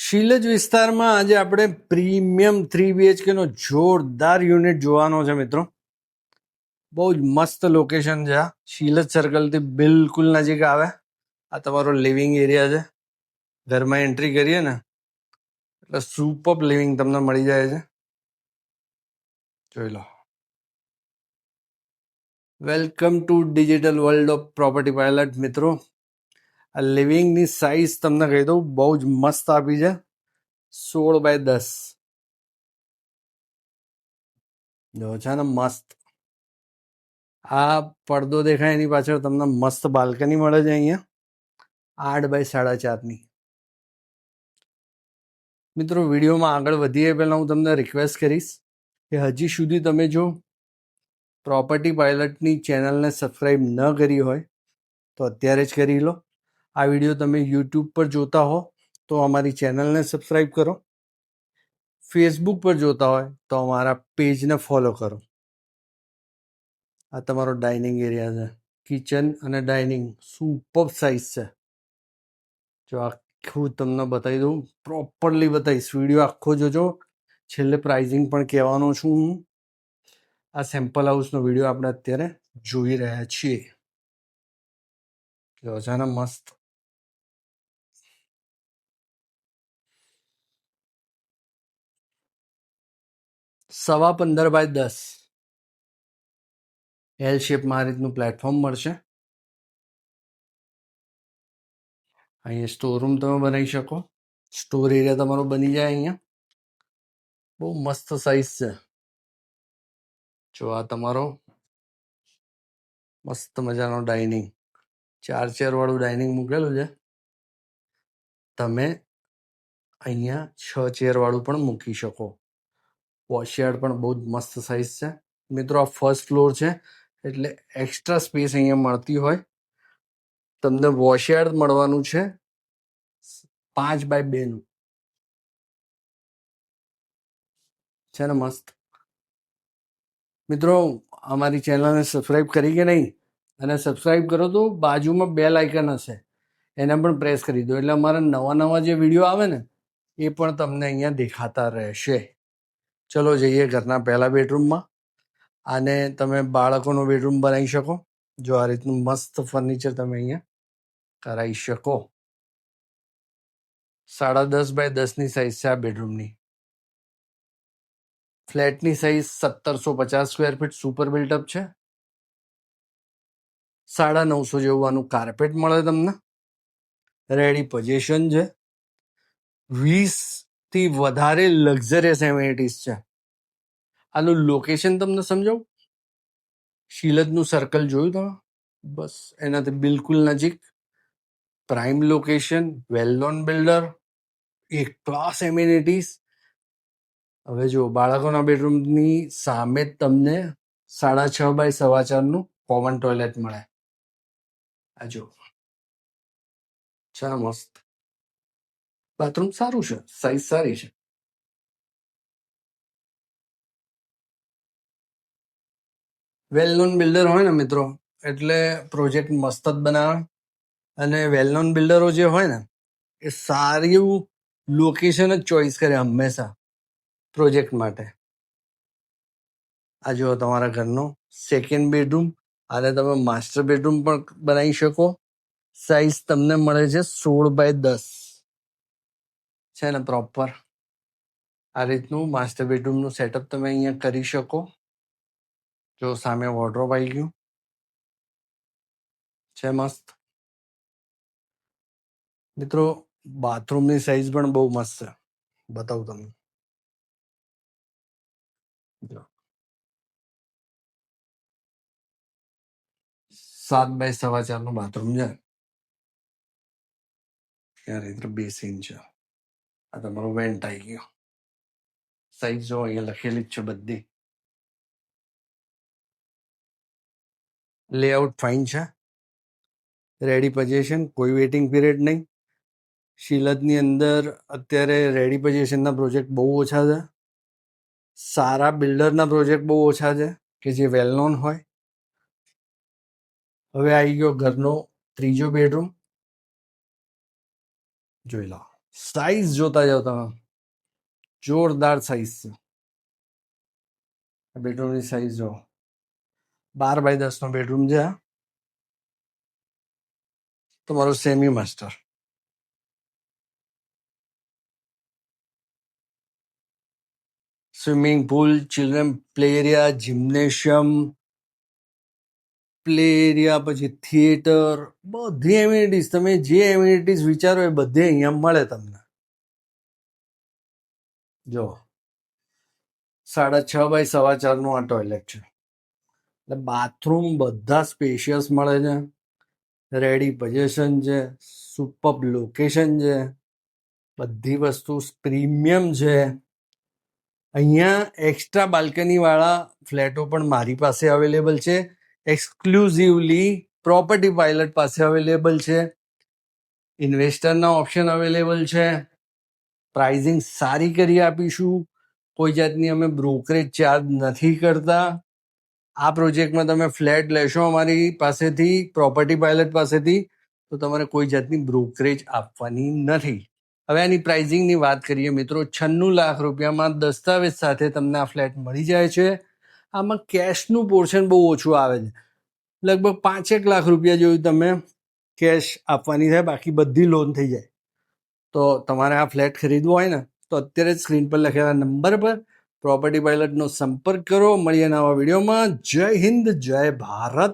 શીલજ વિસ્તારમાં આજે આપણે પ્રીમિયમ 3 BHK નો જોરદાર યુનિટ જોવાનો છે મિત્રો. બહુ જ મસ્ત લોકેશન છે. આ શીલજ સર્કલથી બિલકુલ નજીક આવે. આ તમારો લિવિંગ એરિયા છે. ઘરમાં એન્ટ્રી કરીએ ને એટલે સુપર લિવિંગ તમને મળી જાય છે. જોઈ લો. Welcome to digital world of property pilot મિત્રો. આ લિવિંગની સાઇઝ તમને કહી દઉં, બહુ જ મસ્ત આપી છે. 16x10 જો છે ને મસ્ત. આ પડદો દેખાય એની પાછળ તમને મસ્ત બાલ્કની મળે છે અહીંયા 8x4.5 મિત્રો. વિડીયોમાં આગળ વધીએ પહેલાં હું તમને રિક્વેસ્ટ કરીશ કે હજી સુધી તમે જો પ્રોપર્ટી પાયલટની ચેનલને સબસ્ક્રાઈબ ન કરી હોય તો અત્યારે જ કરી લો. આ વિડીયો તમે યુટ્યુબ પર જોતા હો તો અમારી ચેનલને સબસ્ક્રાઈબ કરો. ફેસબુક પર જોતા હોય તો અમારા પેજને ફોલો કરો. આ તમારો ડાઇનિંગ એરિયા છે. કિચન અને ડાઇનિંગ સુપર સાઇઝ છે. જો આખું તમને બતાવી દઉં, પ્રોપરલી બતાવીશ. વિડીયો આખો જોજો. છેલ્લે પ્રાઇઝિંગ પણ કહેવાનો છું હું. આ સેમ્પલ હાઉસનો વિડીયો આપણે અત્યારે જોઈ રહ્યા છીએ. જો છે ને મસ્ત. સવા 15x10 એલ શેપમાં આ રીતનું પ્લેટફોર્મ મળશે. અહીંયા સ્ટોર રૂમ તમે બનાવી શકો. સ્ટોર એરિયા તમારો બની જાય અહીંયા. બહુ મસ્ત સાઇઝ છે. જો આ તમારો મસ્ત મજાનો ડાઇનિંગ, 4 ચેરવાળું ડાઇનિંગ મૂકેલું છે. તમે અહીંયા 6 ચેરવાળું પણ મૂકી શકો. વોશયાર્ડ પણ બહુ જ મસ્ત સાઇઝ છે મિત્રો. આ ફર્સ્ટ ફ્લોર છે એટલે એક્સ્ટ્રા સ્પેસ અહીંયા મળતી હોય. તમને વોશયાર્ડ મળવાનું છે 5x2 નું. છે ને મસ્ત. મિત્રો અમારી ચેનલને સબસ્ક્રાઈબ કરી કે નહીં? અને સબસ્ક્રાઈબ કરો તો બાજુમાં બેલ આઇકન હશે, એને પણ પ્રેસ કરી દો એટલે અમારા નવા જે વિડીયો આવે ને એ પણ તમને અહીંયા દેખાતા રહેશે. ચલો જઈએ ઘરના પહેલા બેડરૂમમાં. આને તમે બાળકોનો બેડરૂમ બનાવી શકો. જો આ રીતનું મસ્ત ફર્નિચર તમે અહીંયા કરાવી શકો. 10.5x10 ની સાઇઝ છે આ બેડરૂમની. ફ્લેટની size 1750 square feet super built-up છે. 950 જેવું આનું કાર્પેટ મળે તમને. રેડી પોઝિશન છે. 20 થી વધારે લક્ઝરિયસ એમિનિટીઝ છે. આનું લોકેશન તમને સમજાવું. શીલજનું સર્કલ જોયું તમે? બસ એનાથી બિલકુલ નજીક. Prime location, well known builder, એક ક્લાસ એમિનિટીઝ. હવે જો બાળકોના બેડરૂમની સામે જ તમને 6.5x4 નું કોમન ટોયલેટ મળે. આ જો છે ને મસ્ત. બાથરૂમ સારું છે, સાઈઝ સારી છે. વેલ નોન બિલ્ડર હોય ને મિત્રો એટલે પ્રોજેક્ટ મસ્ત જ બનાવે. અને વેલ નોન બિલ્ડરો જે હોય ને એ સારી લોકેશન જ ચોઈસ કરે હંમેશા પ્રોજેક્ટ માટે. આ જો તમારા ઘરનો સેકન્ડ બેડરૂમ, આને તમે માસ્ટર બેડરૂમ પણ બનાવી શકો. સાઈઝ તમને મળે છે 16x10. છે ને પ્રોપર. આ રીતનું માસ્ટર બેડરૂમનું સેટઅપ તમે અહીંયા કરી શકો. જો સામે વોર્ડરોબ આવી ગયું છે મસ્ત. મિત્રો બાથરૂમની સાઈઝ પણ બહુ મસ્ત છે. બતાવું તમને. 7x4 નું બાથરૂમ છે. ત્યાં બેસિન છે. આ તમારો વેન્ટ આવી ગયો. સાઈઝ જો અહીંયા લખેલી જ છે બધી. લેઆઉટ ફાઇન છે. રેડી પોઝિશન, કોઈ વેઇટિંગ પીરિયડ નહીં. શીલજની અંદર અત્યારે રેડી પોઝિશનના પ્રોજેક્ટ બહુ ઓછા છે. સારા બિલ્ડરના પ્રોજેક્ટ બહુ ઓછા છે કે જે વેલ નોન હોય. હવે આવી ગયો ઘરનો ત્રીજો બેડરૂમ. જોઈ લો. સાઈઝ જોતા જાઓ તમે, જોરદાર સાઈઝ છે. બેડરૂમની સાઈઝ જો 12 બાય 10 બેડરૂમ છે. તમારો semi master, swimming pool, children play area, gymnasium, play area, પછી થિયેટર, બધી એમ્યુનિટીઝ, તમે જે એમ્યુનિટીઝ વિચારો એ બધે અહીંયા મળે તમને. જો 6.5 બાય 4.25 આ ટોયલેટ છે. એટલે બાથરૂમ બધા સ્પેશિયસ મળે છે, રેડી પોઝિશન છે, સુપર લોકેશન છે, બધી વસ્તુ પ્રીમિયમ છે. અહીંયા એક્સ્ટ્રા બાલ્કની વાળા ફ્લેટો પણ મારી પાસે અવેલેબલ છે, એક્સક્લુઝિવલી પ્રોપર્ટી પાયલટ પાસે અવેલેબલ છે. ઇન્વેસ્ટરના ઓપ્શન અવેલેબલ છે. પ્રાઇઝિંગ સારી કરી આપીશું. કોઈ જાતની અમે બ્રોકરેજ ચાર્જ નથી કરતા. આ પ્રોજેક્ટમાં તમે ફ્લેટ લેશો અમારી પાસેથી, પ્રોપર્ટી પાયલટ પાસેથી, તો તમારે કોઈ જાતની બ્રોકરેજ આપવાની નથી. હવે આની પ્રાઇઝિંગની વાત કરીએ મિત્રો, 96 લાખ રૂપિયામાં દસ્તાવેજ સાથે તમને આ ફ્લેટ મળી જાય છે. આમાં કેશનું પોર્શન બહુ ઓછું આવે છે, લગભગ 5 લાખ રૂપિયા જેવું તમે કેશ આપવાની થાય, બાકી બધી લોન થઈ જાય. તો તમારે આ ફ્લેટ ખરીદવો હોય ને તો અત્યારે જ સ્ક્રીન પર લખેલા નંબર પર પ્રોપર્ટી પાયલટનો સંપર્ક કરો. મળીએ નવા વિડીયોમાં. જય હિન્દ, જય ભારત.